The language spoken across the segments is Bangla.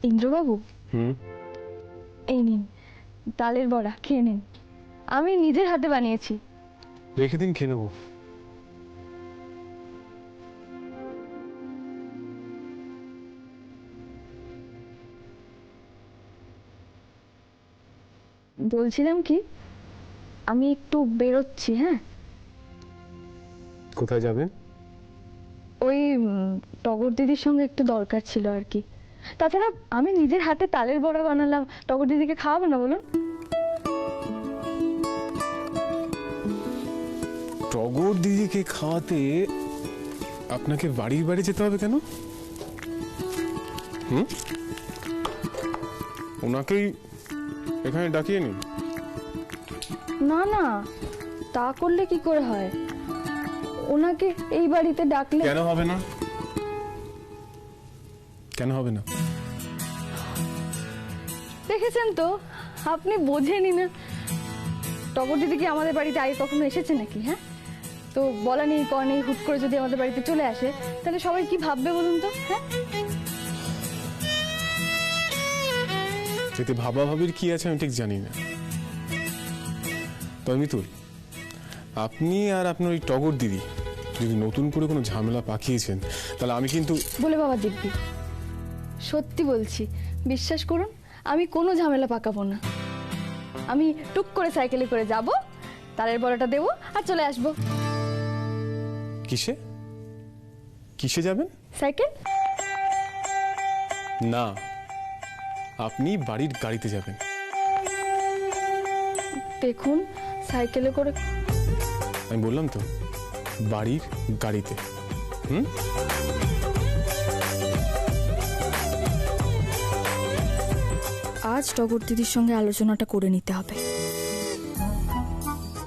ইন্দ্রবাবু, এই নিন তালের বড়া, খেয়ে নিন। আমি নিজের হাতে বানিয়েছি। রেখে দিন, খেয়ে নেবো। বলছিলাম কি, আমি একটু বেরোচ্ছি। হ্যাঁ, কোথায় যাবেন? ওই টগর দিদির সঙ্গে একটু দরকার ছিল আর কি। তাছাড়া আমি নিজের হাতে তালের বড়া বানালাম, টগর দিদিকে খাওয়াবো না বলুন? টগর দিদিকে খাওয়াতে আপনাকে বাড়ির বাড়ি যেতে হবে কেন? ওনাকেই এখানে ডাকিয়ে নিন। না না, তা করলে কি করে হয়? ওনাকে এই বাড়িতে ডাকলে কেন হবে না? কেন হবে না? দেখেছেন তো, আপনি বোঝেনই না। টগর দিদি কি আমাদের বাড়িতে আগে কখনো এসেছে নাকি? হ্যাঁ, তো বলা নেই ক নেই, হুট করে যদি আমাদের বাড়িতে চলে আসে তাহলে সবাই কি ভাববে বলুন তো? হ্যাঁ, এতে ভাবা ভাবির কি আছে আমি ঠিক জানি না। তবে মিতুল, আপনি আর আপনার ওই টগর দিদি যদি নতুন করে কোনো ঝামেলা পাকিয়েছেন তাহলে আমি কিন্তু বলে বাবা দিব্যি, সত্যি বলছি, বিশ্বাস করুন, আমি কোনো ঝামেলা পাকাবো না। আমি টুক করে সাইকেলে করে যাব, তালের বড়াটা দেবো আর চলে আসবো। কিসে কিসে যাবেন? সাইকেল? না, আপনি বাড়ির গাড়িতে যাবেন। দেখুন, সাইকেলে করে। আমি বললাম তো, বাড়ির গাড়িতে। আজ টগর দিদির সঙ্গে আলোচনাটা করে নিতে হবে।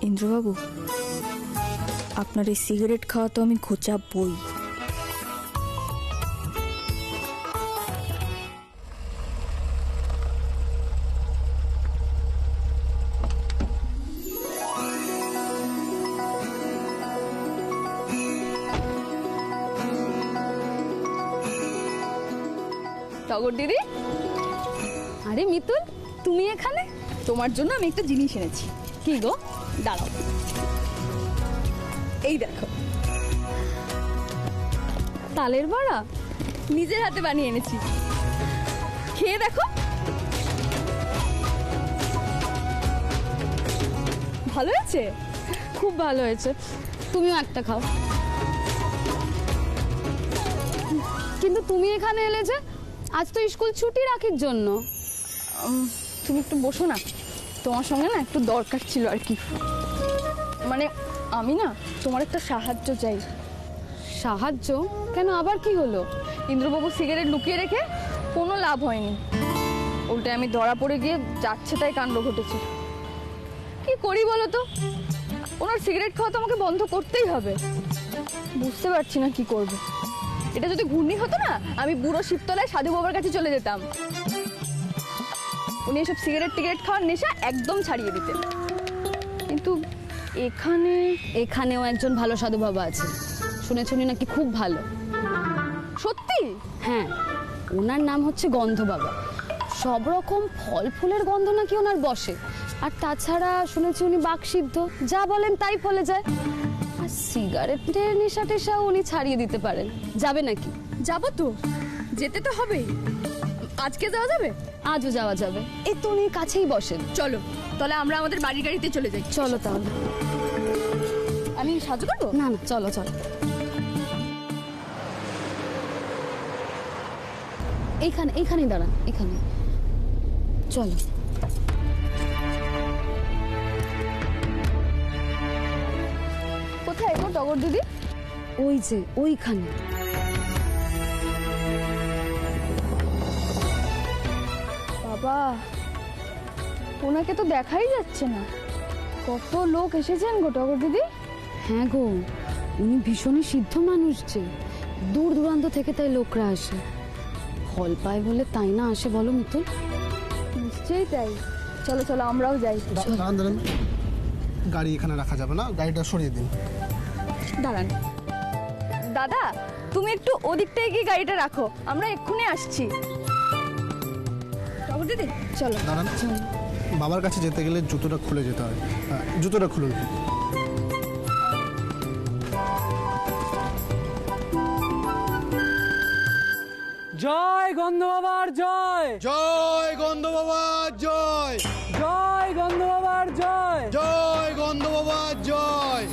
ইন্দ্রবাবু, আপনার এই সিগারেট খাওয়া তো আমি ঘোচাবই। টগর দিদি, আরে মিতুল, তুমি এখানে? তোমার জন্য আমি একটা জিনিস এনেছি। কি গো? দাঁড়াও, এই দেখো, তালের বড়া নিজের হাতে বানিয়ে এনেছি। খেয়ে দেখো, ভালো হয়েছে? খুব ভালো হয়েছে। তুমিও একটা খাও। কিন্তু তুমি এখানে এলে যে? আজ তো স্কুল ছুটি রাখির জন্য। তুমি একটু বসো না, তোমার সঙ্গে না একটু দরকার ছিল আর কি। মানে আমি না তোমার একটা সাহায্য চাই। সাহায্য? কেন, আবার কি হলো? ইন্দ্রবাবু সিগারেট লুকিয়ে রেখে কোনো লাভ হয়নি, উল্টে আমি ধরা পড়ে গিয়ে যাচ্ছে তাই কাণ্ড ঘটেছে। কি করি বলো তো? ওনার সিগারেট খাওয়া তো আমাকে বন্ধ করতেই হবে। বুঝতে পারছি না কি করব। এটা যদি ঘূর্ণি হতো না, আমি বুড়ো শিবতলায় সাধু বাবার কাছে চলে যেতাম। উনি এসব সিগারেট টিগারেট খাওয়ার নেশা একদম ছাড়িয়ে দিতেন। কিন্তু এখানেও একজন ভালো সাধু বাবা আছে, শুনেছি নাকি খুব ভালো। সত্যি? হ্যাঁ, ওনার নাম হচ্ছে গন্ধ বাবা। সব রকম ফল ফুলের গন্ধ নাকি ওনার বসে। আর তাছাড়া শুনেছি উনি বাকসিদ্ধ, যা বলেন তাই ফলে যায়। আর সিগারেটের নেশা টেশা উনি ছাড়িয়ে দিতে পারেন। যাবে নাকি? যাবো তো, যেতে তো হবেই। আজকে যাওয়া যাবে? আজও যাওয়া যাবে, এই তো উনি কাছেই বসেন। চলো তাহলে আমরা আমাদের বাড়ির গাড়িতে চলে যাই। চলো তাহলে। আমি সাহায্য করবো? না না, চলো চলো। এইখানেই দাঁড়ান, এখানে চলো। কোথায় গো টগর দিদি? ওই যে ওইখানে। বাবা, ওনাকে তো দেখাই যাচ্ছে না। কত লোক এসেছেন গো টগর দিদি। হ্যাঁ গো, উনি ভীষণই সিদ্ধ মানুষ যে, দূর দূরান্ত থেকে তাই লোকরা আসে। ফল পায় বলে তাই না আসে বলো মিতুল? নিশ্চয়ই তাই। চলো চলো আমরাও যাই। দাঁড়ান দাঁড়ান, গাড়ি এখানে রাখা যাবে না, গাড়িটা সরিয়ে দিন। দাঁড়ান দাদা, তুমি একটু ওদিকটায় গিয়ে গাড়িটা রাখো, আমরা এক্ষুনি আসছি। টগর দিদি চলো। দাঁড়ান, বাবার কাছে যেতে গেলে জুতোটা খুলে যেতে হয়। জুতোটা খুলুন। জয় গন্ধ বাবার জয়, জয় গন্ধ বাবা জয়, জয় গন্ধ বাবার জয়। জয় গন্ধ বাবা জয়।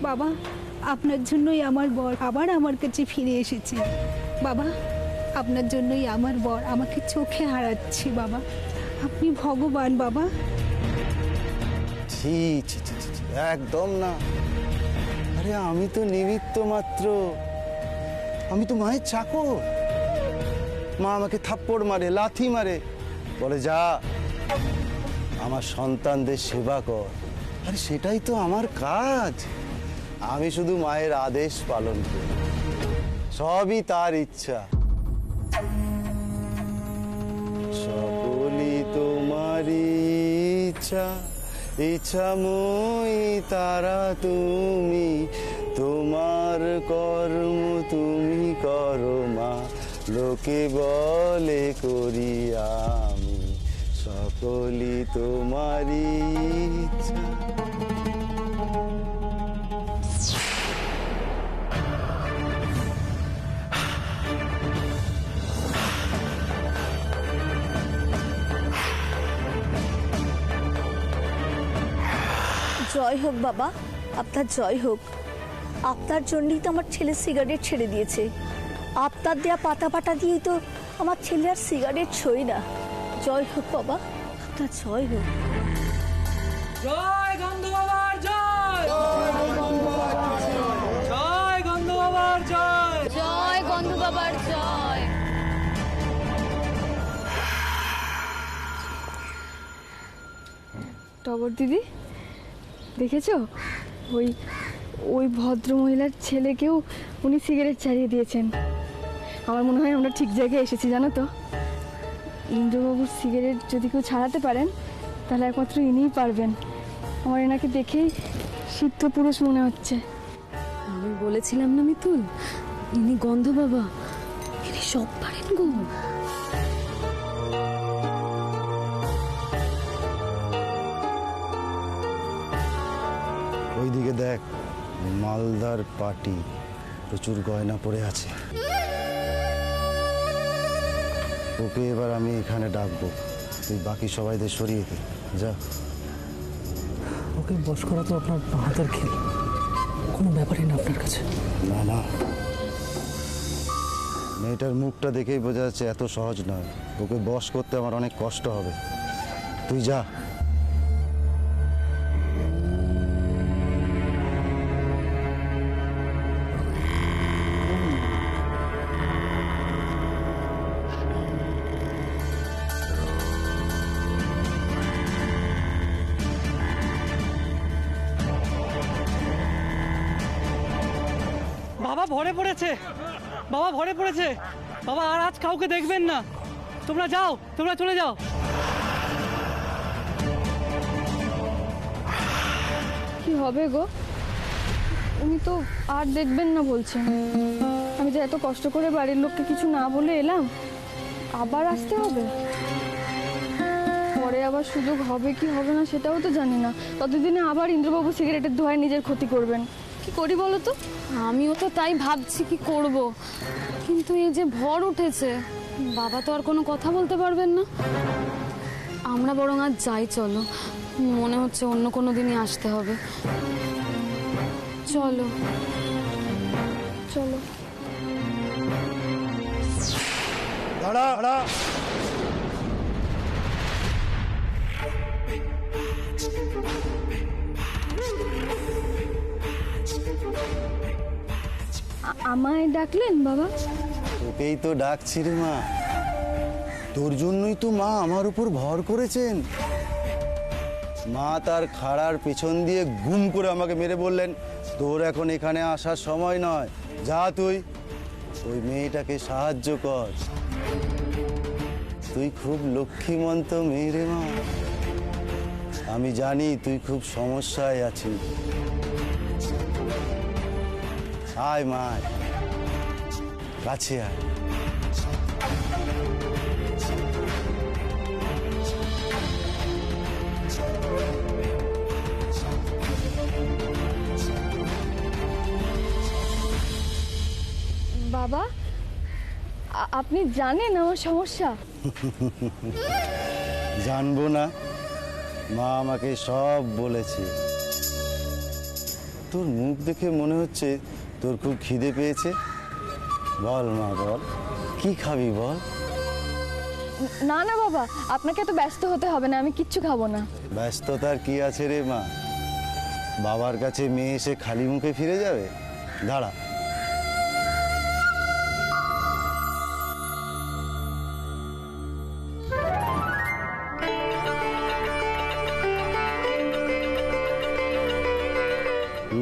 বাবা, আপনার জন্যই আমার বর আবার আমার কাছে ফিরে এসেছে। বাবা, আপনার জন্যই আমার বর আমাকে চোখে হারাচ্ছে। বাবা, আপনি ভগবান। বাবা, ছি ছি ছি ছি ছি, একদম না। আরে আমি তো নিমিত্ত মাত্র, আমি তো মায়ের চাকর। মা আমাকে থাপ্পড় মারে, লাথি মারে, বলে যা আমার সন্তানদের সেবা কর। আরে সেটাই তো আমার কাজ। আমি শুধু মায়ের আদেশ পালন করি, সবই তার ইচ্ছা। সকলই তোমারই ইচ্ছা, ইচ্ছাময়ী তারা তুমি, তোমার কর্ম তুমি করো মা, লোকে বলে করি আমি, সকলই তোমারই ইচ্ছা। জয় হোক বাবা, আপনার জয় হোক। আপনার জন্যই তো আমার ছেলে সিগারেট ছেড়ে দিয়েছে। আপনার দেয়া পাতা পাতা দিয়েই তো আমার ছেলে আর সিগারেট ছোঁয় না। জয় হোক বাবা, আপনার জয় হোক। জয় গন্ধ বাবার জয়, জয় গন্ধ বাবার জয়। জয় গন্ধ বাবার জয়। টগর দিদি দেখেছো, ওই ওই ভদ্র মহিলার ছেলেকেও উনি সিগারেট ছাড়িয়ে দিয়েছেন। আমার মনে হয় আমরা ঠিক জায়গায় এসেছি, জানো তো। ইন্দ্রবাবুর সিগারেট যদি কেউ ছাড়াতে পারেন তাহলে একমাত্র ইনিই পারবেন। আমার এনাকে দেখেই সিদ্ধ পুরুষ মনে হচ্ছে। আমি বলেছিলাম না মিতুল, ইনি গন্ধ বাবা, ইনি সব পারেন গো। ওইদিকে দেখ, মালদার পাটি প্রচুর গয়না পড়ে আছে। ওকে এবার আমি এখানে ডাকবো, তুই বাকি সবাইদের সরিয়ে দে। যা। ওকে বশ করা তো আপনার হাতের খেল, কোনো ব্যাপারই না আপনার কাছে। না না, মেয়েটার মুখটা দেখেই বোঝা যাচ্ছে এত সহজ নয়। ওকে বশ করতে আমার অনেক কষ্ট হবে। তুই যা। বাবা ভরে পড়েছে, বাবা ভরে পড়েছে। বাবা আর আজ কাউকে দেখবেন না, তোমরা যাও, তোমরা চলে যাও। কি হবে গো, উনি তো আর দেখবেন না বলছেন। আমি যে এত কষ্ট করে বাড়ির লোককে কিছু না বলে এলাম, আবার আসতে হবে। পরে আবার সুযোগ হবে কি হবে না সেটাও তো জানি না। ততদিনে আবার ইন্দ্রবাবু সিগারেটের ধোঁয়ায় নিজের ক্ষতি করবেন। কি করি বলো তো? আমিও তো তাই ভাবছি কি করব, কিন্তু এই যে ভর উঠেছে, বাবা তো আর কোনো কথা বলতে পারবেন না। আমরা বরং আজ যাই, চলো। মনে হচ্ছে অন্য কোনো দিনই আসতে হবে। চলো চলো। দাঁড়া দাঁড়া। আমায় ডাকলেন বাবা? তোকেই তো ডাকছি রে মা, তোর জন্যই তো মা আমার উপর ভর করেছেন। মা তার খাড়ার পেছন দিয়ে গুম করে আমাকে মেরে বললেন, তোর এখন এখানে আসার সময় নয়, যা তুই ওই মেয়েটাকে সাহায্য কর। তুই খুব লক্ষ্মীমন্ত মেয়ে রে মা, আমি জানি তুই খুব সমস্যায় আছিস। আয় মা, আয়, কাছে আয়। বাবা, আপনি জানেন আমার সমস্যা? জানবো না? মা আমাকে সব বলেছে। তোর মুখ দেখে মনে হচ্ছে তোর খুব খিদে পেয়েছে। বল মা, বল কি খাবি বল। না না বাবা, আপনাকে এত ব্যস্ত হতে হবে না, আমি কিচ্ছু খাবো না। ব্যস্ততার কি আছে রে মা, বাবার কাছে মেয়ে এসে খালি মুখে ফিরে যাবে? দাঁড়া,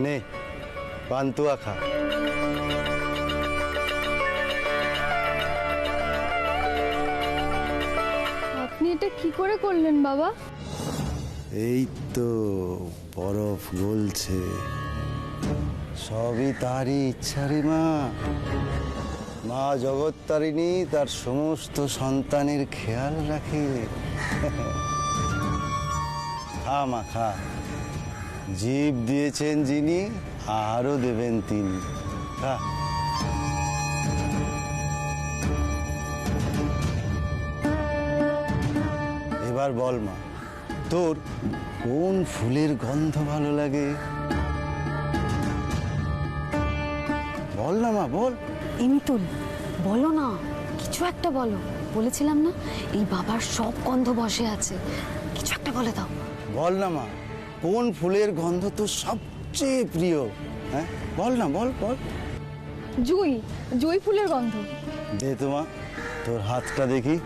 নে পান্তুয়া খা। আপনি এটা কি করে করলেন বাবা? এই তো বরফ গলছে, সবই তারই ইচ্ছা রে মা। মা জগত্তারিণী তার সমস্ত সন্তানের খেয়াল রাখে। খা মা খা, জীব দিয়েছেন যিনি, আহারও দেবেন তিনি। খা। এবার বল মা, তোর কোন ফুলের গন্ধ ভালো লাগে? বল না মা, বল। এমিতুল, বলো না, কিছু একটা বলো। বলেছিলাম না এই বাবার সব গন্ধ বসে আছে, কিছু একটা বলে দাও। বল না মা, কোন ফুলের গন্ধ তোর সবচেয়ে প্রিয়? হ্যাঁ বল না, বল বল। জুই, জুই ফুলের গন্ধ। দে তো মা, তোর হাতটা দেখি।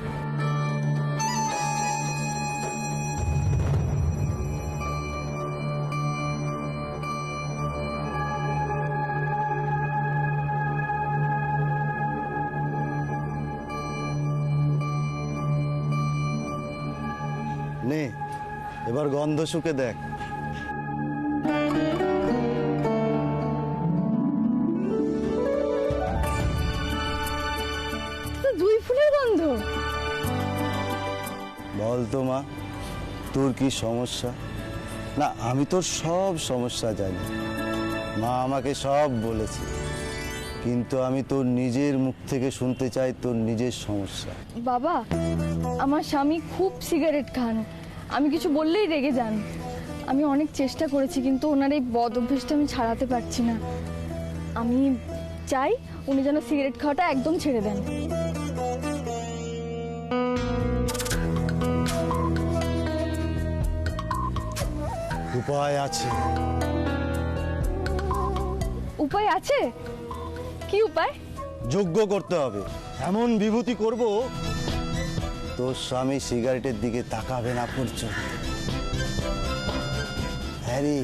নে এবার গন্ধ শুকে দেখ। জুই ফুলের গন্ধ। বল তো মা, তোর কি সমস্যা? না, আমি তোর সব সমস্যা জানি, মা আমাকে সব বলেছে, কিন্তু আমি তোর নিজের মুখ থেকে শুনতে চাই তোর নিজের সমস্যা। বাবা, আমার স্বামী খুব সিগারেট খান, আমি কিছু বললেই রেগে যান। আমি অনেক চেষ্টা করেছি, কিন্তু ওনার এই বদ অভ্যেসটা আমি ছাড়াতে পারছি না। আমি চাই উনি যেন সিগারেট খাওয়াটা একদম ছেড়ে দেন। উপায় আছে। উপায় আছে? কি উপায়? যোগ্য করতে হবে, এমন বিভূতি করব তোর স্বামী সিগারেটের দিকে তাকাবে না পর্যন্ত। হ্যাঁ রে,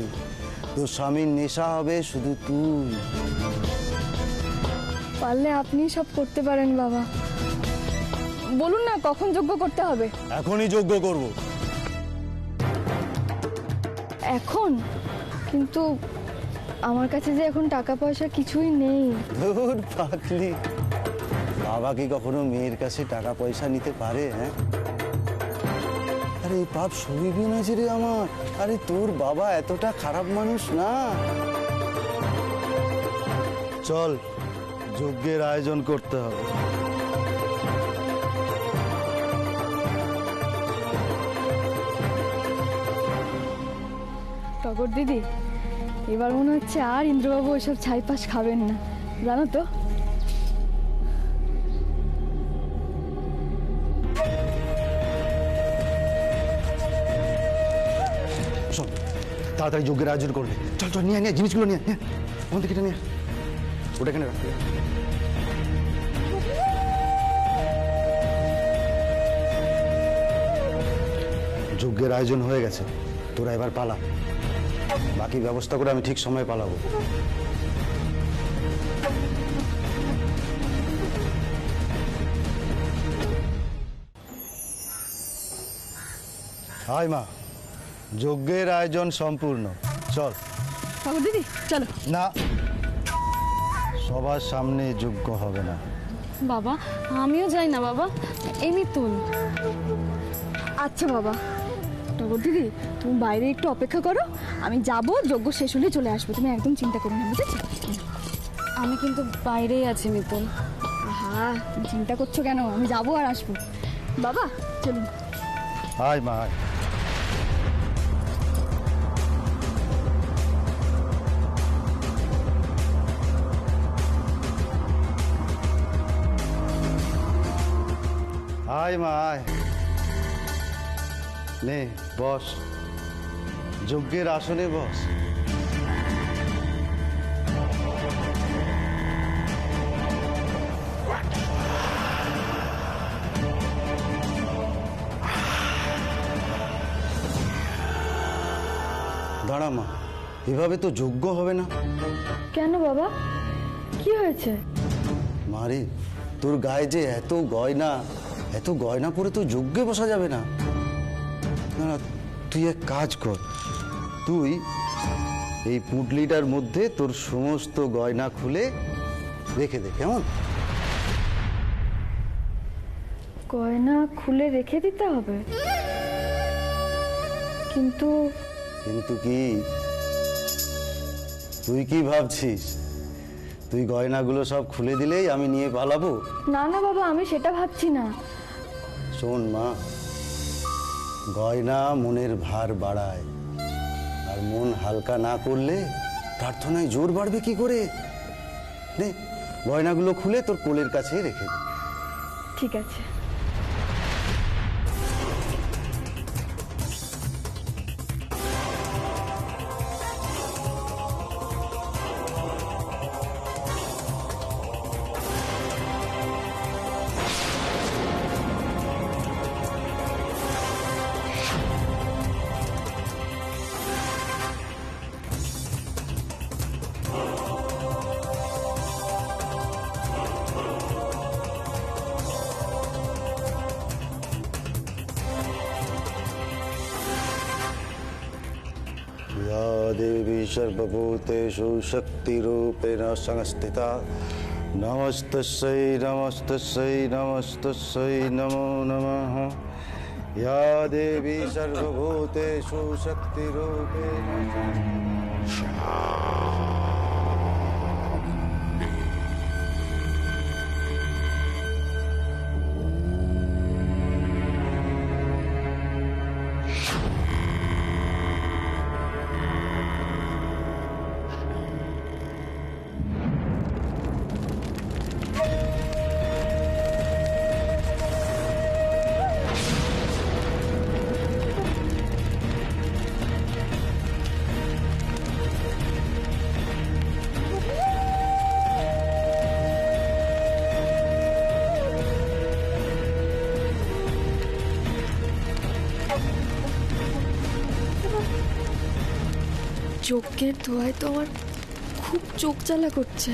তোর স্বামীর নেশা হবে শুধু তুই। পারলে আপনি সব করতে পারেন বাবা, বলুন না কখন যোগ্য করতে হবে? এখনই যোগ্য করব। এখন? কিন্তু আমার কাছে যে এখন টাকা পয়সা কিছুই নেই। ধুর পাগলি, বাবা কি কখনো মেয়ের কাছে টাকা পয়সা নিতে পারে? হ্যাঁ, আরে এই পাপ সইবি না যে রে আমার। আরে তোর বাবা এতটা খারাপ মানুষ না। চল, যজ্ঞের আয়োজন করতে হবে। টগর দিদি, এবার মনে হচ্ছে আর ইন্দ্রবাবু ওইসব ছাইপাশ খাবেন না, জানো তো? তাড়াতাড়ি যজ্ঞের আয়োজন করবে। চল চল, নিয়ে নিয়ে জিনিসগুলো নিয়ে নিয়ে আমাদের এটা নিয়ে। ওটা এখানে রাখতে যজ্ঞের আয়োজন হয়ে গেছে, তোরা এবার পালা। বাকি ব্যবস্থা করে আমি ঠিক সময়ে পালাবো। হাই মা, যজ্ঞের আয়োজন সম্পূর্ণ। চল ঠাকুর দিদি চলো। না, সবার সামনে যজ্ঞ হবে না। বাবা আমিও যাই না বাবা, এই মিতুল। আচ্ছা বাবা, ঠাকুর দিদি তুমি বাইরে একটু অপেক্ষা করো, আমি যাব, যজ্ঞ শেষ হলে চলে আসবো, তুমি একদম চিন্তা করো না, বুঝেছো? আমি কিন্তু বাইরেই আছি মিতুল। হ্যাঁ, চিন্তা করছো কেন? আমি যাবো আর আসবো। বাবা চলুন। হাই মা, হাই। আয় মা আয়, নে বস, যজ্ঞের আসনে বস। দাঁড়া মা, এভাবে তো যজ্ঞ হবে না। কেন বাবা, কি হয়েছে? মারে, তোর গায়ে যে এত গয়না পরে তো যজ্ঞে বসা যাবে না। না না, তুই এক কাজ কর, তুই এই পুঁটলিটার মধ্যে তোর সমস্ত গয়না খুলে রেখে দে, কেমন? গয়না খুলে রেখে দিতে হবে? কিন্তু কিন্তু কি, তুই কি ভাবছিস তুই গয়নাগুলো সব খুলে দিলেই আমি নিয়ে পালাবো? না না বাবা, আমি সেটা ভাবছি না। শোন মা, গয়না মনের ভার বাড়ায়, আর মন হালকা না করলে প্রার্থনায় জোর বাড়বে কি করে? নে, গয়নাগুলো খুলে তোর কোলের কাছে রেখে দে। ঠিক আছে। या देवी सर्वभूतेषु शक्तिरूपेण संस्थिता नमस्तस्यै नमस्तस्यै नमस्तस्यै नमो नमः। या देवी सर्वभूतेषु शक्तिरूपेण যজ্ঞের ধোঁয়ায় তো আমার খুব চোখ জ্বালা করছে।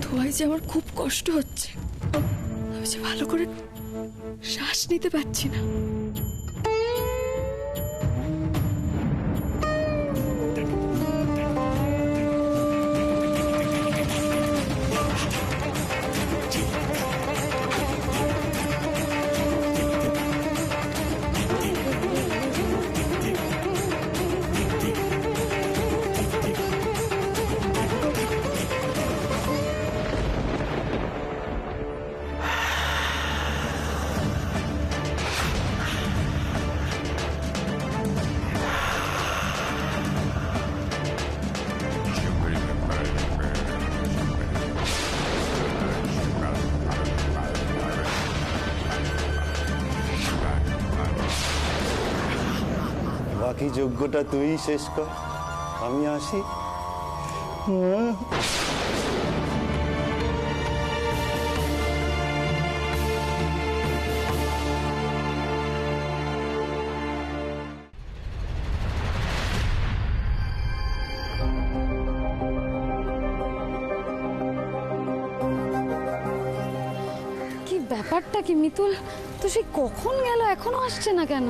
ধোঁয়ায় যে আমার খুব কষ্ট হচ্ছে, আমি যে ভালো করে শ্বাস নিতে পারছি না। বাকি যোগ্যটা তুই শেষ কর, আমি আসি। কি ব্যাপারটা কি মিতুল? তো সে কখন গেল, এখনো আসছে না কেন?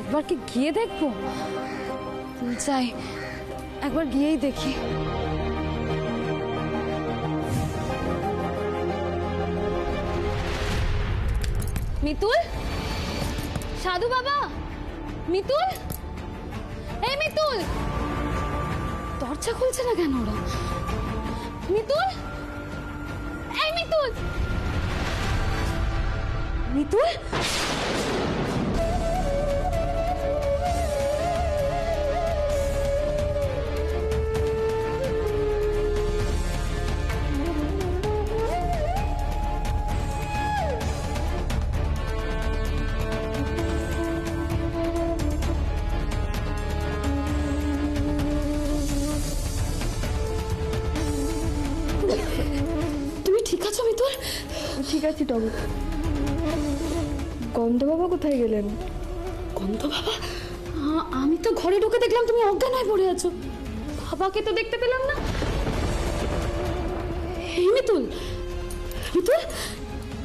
একবার কি গিয়ে দেখবো? যাই, একবার গিয়েই দেখি। মিতুল, সাধু বাবা, মিতুল, এই মিতুল, দরজা খুলছে না কেন ওরা? মিতুল, এই মিতুল, মিতুল, তুমি ঠিক আছো মিতুল? ঠিক আছে টগর। গন্ধ বাবা কোথায় গেলেন? গন্ধ বাবা? আমি তো ঘরে ঢুকে দেখলাম তুমি অজ্ঞান হয়ে পড়ে আছো। বাবাকে তো দেখতে পেলাম না। এই মিতুল, মিতুল,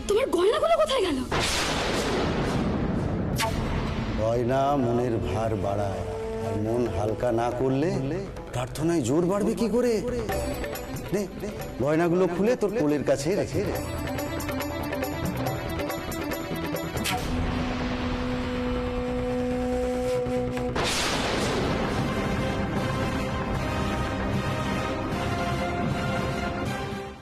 তোমার গয়নাগুলো কোথায় গেল? গয়না মনের ভার বাড়ায়, আর মন হালকা না করলে প্রার্থনায় জোর বাড়বে কি করে? নে, গয়নাগুলো খুলে তোর কোলের কাছে রেখে দে।